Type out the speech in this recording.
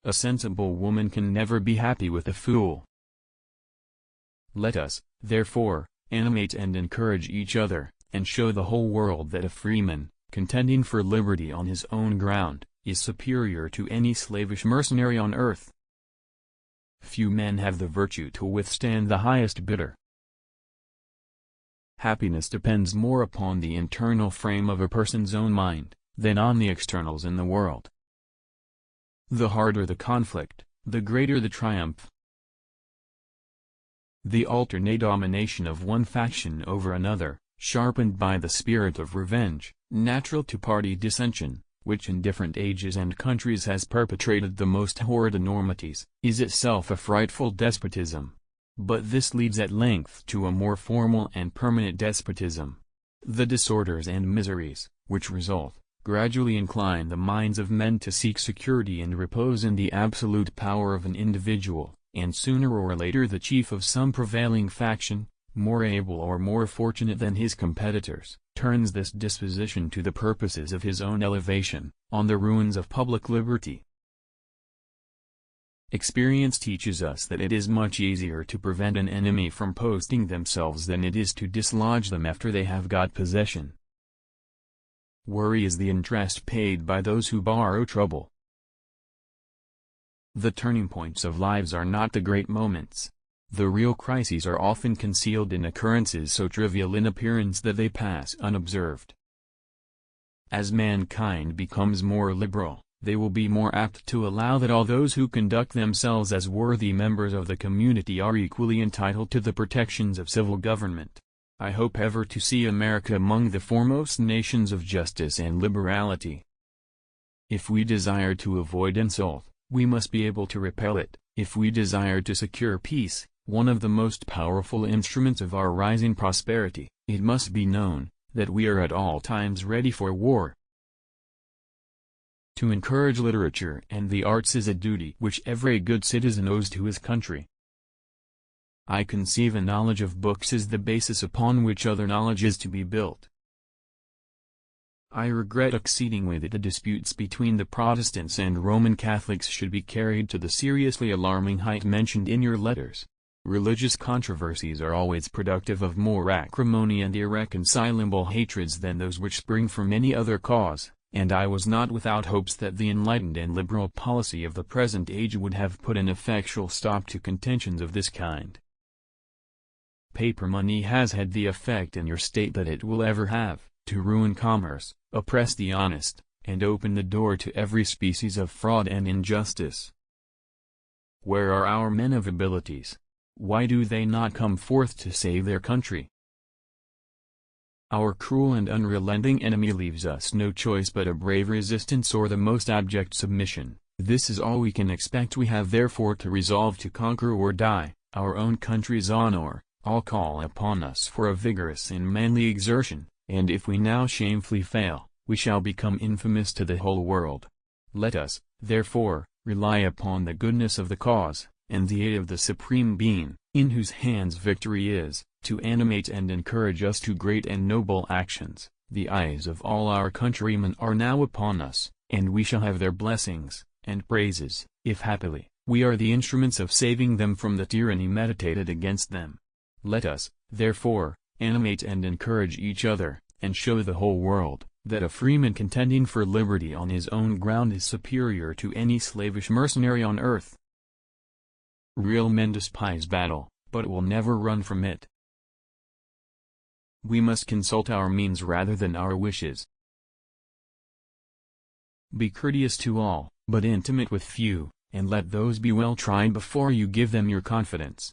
A sensible woman can never be happy with a fool. Let us, therefore, animate and encourage each other, and show the whole world that a freeman, contending for liberty on his own ground, is superior to any slavish mercenary on earth. Few men have the virtue to withstand the highest bidder. Happiness depends more upon the internal frame of a person's own mind, than on the externals in the world. The harder the conflict, the greater the triumph. The alternate domination of one faction over another, sharpened by the spirit of revenge, natural to party dissension, which in different ages and countries has perpetrated the most horrid enormities, is itself a frightful despotism. But this leads at length to a more formal and permanent despotism. The disorders and miseries, which result, gradually incline the minds of men to seek security and repose in the absolute power of an individual, and sooner or later the chief of some prevailing faction, more able or more fortunate than his competitors, turns this disposition to the purposes of his own elevation, on the ruins of public liberty. Experience teaches us that it is much easier to prevent an enemy from posting themselves than it is to dislodge them after they have got possession. Worry is the interest paid by those who borrow trouble. The turning points of lives are not the great moments. The real crises are often concealed in occurrences so trivial in appearance that they pass unobserved. As mankind becomes more liberal, they will be more apt to allow that all those who conduct themselves as worthy members of the community are equally entitled to the protections of civil government. I hope ever to see America among the foremost nations of justice and liberality. If we desire to avoid insult, we must be able to repel it. If we desire to secure peace, one of the most powerful instruments of our rising prosperity, it must be known, that we are at all times ready for war. To encourage literature and the arts is a duty which every good citizen owes to his country. I conceive a knowledge of books as the basis upon which other knowledge is to be built. I regret exceedingly that the disputes between the Protestants and Roman Catholics should be carried to the seriously alarming height mentioned in your letters. Religious controversies are always productive of more acrimony and irreconcilable hatreds than those which spring from any other cause, and I was not without hopes that the enlightened and liberal policy of the present age would have put an effectual stop to contentions of this kind. Paper money has had the effect in your state that it will ever have, to ruin commerce, oppress the honest, and open the door to every species of fraud and injustice. Where are our men of abilities? Why do they not come forth to save their country? Our cruel and unrelenting enemy leaves us no choice but a brave resistance or the most abject submission. This is all we can expect. We have therefore to resolve to conquer or die, our own country's honor. All call upon us for a vigorous and manly exertion, and if we now shamefully fail, we shall become infamous to the whole world. Let us, therefore, rely upon the goodness of the cause, and the aid of the Supreme Being, in whose hands victory is, to animate and encourage us to great and noble actions. The eyes of all our countrymen are now upon us, and we shall have their blessings and praises, if happily, we are the instruments of saving them from the tyranny meditated against them. Let us, therefore, animate and encourage each other, and show the whole world, that a freeman contending for liberty on his own ground is superior to any slavish mercenary on earth. Real men despise battle, but will never run from it. We must consult our means rather than our wishes. Be courteous to all, but intimate with few, and let those be well tried before you give them your confidence.